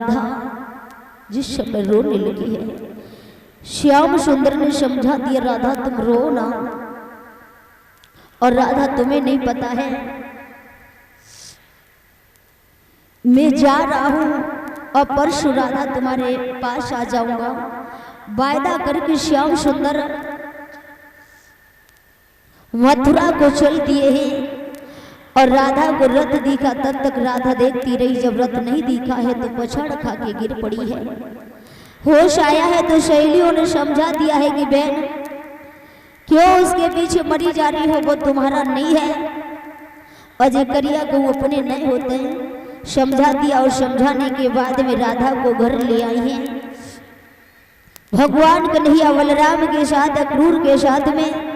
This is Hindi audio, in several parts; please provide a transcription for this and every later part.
राधा जिस समय रोने लगी है, श्याम सुंदर ने समझा दिया राधा तुम रो ना। और राधा तुम्हें नहीं पता है मैं जा रहा हूं और परसों राधा तुम्हारे पास आ जाऊंगा। वायदा करके श्याम सुंदर मथुरा को चल दिए हैं और राधा को रथ दिखा तब तक राधा देखती रही। जब रथ नहीं दिखा है तो पछाड़ खा के गिर पड़ी है। होश आया है तो सहेलियों ने समझा दिया है कि बहन क्यों उसके पीछे मरी जा रही हो, वो तुम्हारा नहीं है। अजय करिया को अपने नहीं होते हैं समझा दिया और समझाने के बाद में राधा को घर ले आई है। भगवान कन्हैया बलराम के साथ अक्रूर के साथ में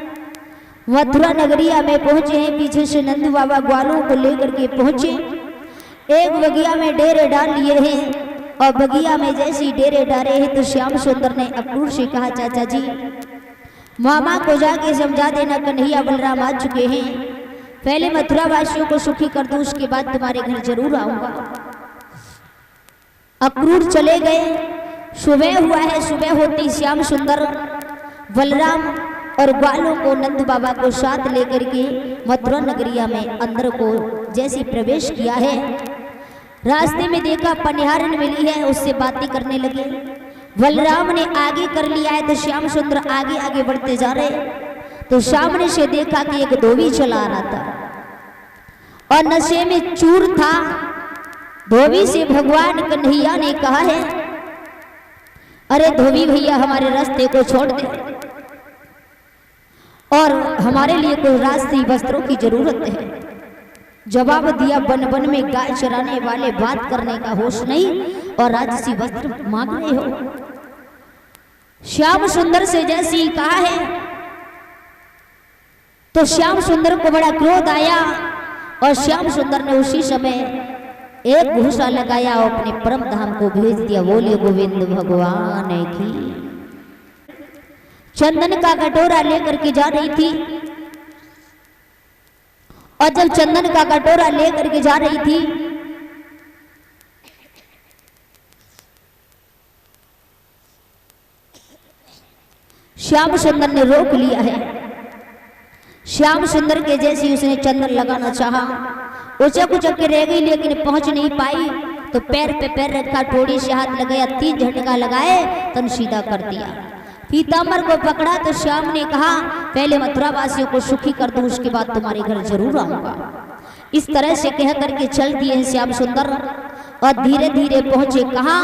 मथुरा नगरिया में पहुंचे हैं। पीछे से नंद बाबा ग्वालों को लेकर के पहुंचे। एक बगिया में डेरे डाल लिए हैं और बगिया में जैसे ही डेरे डाले हैं तो श्याम सुंदर ने अक्रूर से कहा चाचा जी मामा को जाके समझा देना कन्हैया बलराम आ चुके हैं। पहले मथुरा वासियों को सुखी कर दूं उसके बाद तुम्हारे घर जरूर आऊंगा। अक्रूर चले गए। सुबह हुआ है। सुबह होती श्याम सुंदर बलराम और ग्वालों को नंद बाबा को साथ लेकर के मथुरा नगरिया में अंदर को जैसे प्रवेश किया है। रास्ते में देखा पनिहारन मिली है, उससे बातें करने लगे। बलराम ने आगे कर लिया है तो श्याम सुंदर आगे आगे बढ़ते जा रहे। तो सामने से देखा कि एक धोबी चला रहा था और नशे में चूर था। धोबी से भगवान कन्हैया ने कहा है अरे धोबी भैया हमारे रास्ते को छोड़ दे और हमारे लिए कोई राजसी वस्त्रों की जरूरत है। जवाब दिया वन वन में गाय चराने वाले बात करने का होश नहीं और राजसी वस्त्र मांग रहे हो। श्याम सुंदर से जैसे ही कहा है तो श्याम सुंदर को बड़ा क्रोध आया और श्याम सुंदर ने उसी समय एक घूसा लगाया और अपने परम धाम को भेज दिया। बोले गोविंद भगवान की। चंदन का कटोरा लेकर के जा रही थी और जब चंदन का कटोरा लेकर के जा रही थी श्याम सुंदर ने रोक लिया है। श्याम सुंदर के जैसे उसने चंदन लगाना चाहा, उचक उचक के रह गई लेकिन पहुंच नहीं पाई। तो पैर पे पैर रखा, थोड़ी से हाथ लगाया, 3 झटका लगाए तन सीधा कर दिया। पीताम्बर को पकड़ा तो श्याम ने कहा पहले मथुरा वासियों को सुखी कर दूं उसके बाद तुम्हारे घर जरूर आऊंगा। इस तरह से कह करके चल दिए हैं श्याम सुंदर और धीरे धीरे पहुंचे कहा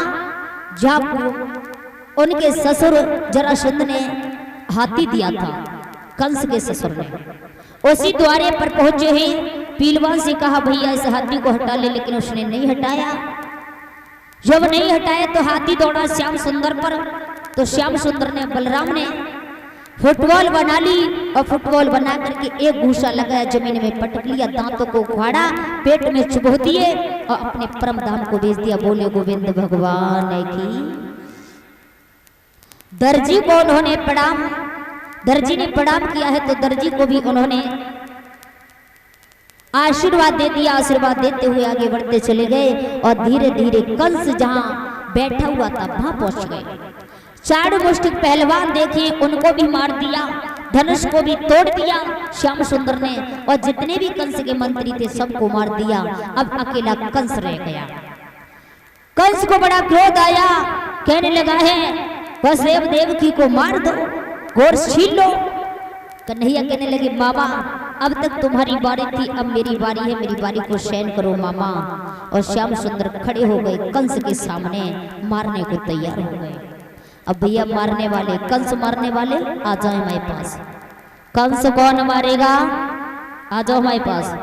जहां उनके ससुर जरासंध ने हाथी दिया था, कंस के ससुर ने। उसी द्वारे पर पहुंचे हैं। पीलवान से कहा भैया इस हाथी को हटा ले, लेकिन उसने नहीं हटाया। जब नहीं हटाया तो हाथी दौड़ा श्याम सुंदर पर। तो श्याम सुंदर ने बलराम ने फुटबॉल बना ली और फुटबॉल बना करके एक घूसा लगाया, जमीन में पटक लिया, दांतों को उखाड़ा, पेट में चुभो दिए और अपने परम धाम को भेज दिया। बोले गोविंद भगवान की। दर्जी को उन्होंने प्रणाम, दर्जी ने प्रणाम किया है तो दर्जी को भी उन्होंने आशीर्वाद दे दिया। आशीर्वाद देते हुए आगे बढ़ते चले गए और धीरे धीरे कंस जहां बैठा हुआ था वहां पहुंच गए। 4 मुष्टिक पहलवान देखे, उनको भी मार दिया, धनुष को भी तोड़ दिया श्याम सुंदर ने और जितने भी कंस के मंत्री थे सबको मार दिया। अब अकेला कंस रह गया। कंस को बड़ा क्रोध आया, कहने लगा है वसुदेव देवकी को मार दो, गोर छीन लो। कन्हैया कहने लगे मामा अब तक तुम्हारी बारी थी, अब मेरी बारी है, मेरी बारी को सहन करो मामा। और श्याम सुंदर खड़े हो गए कंस के सामने, मारने को तैयार हो गए। अब भैया मारने वाले, कंस मारने वाले आ जाए हमारे पास। कंस कौन मारेगा? आ जाओ हमारे पास।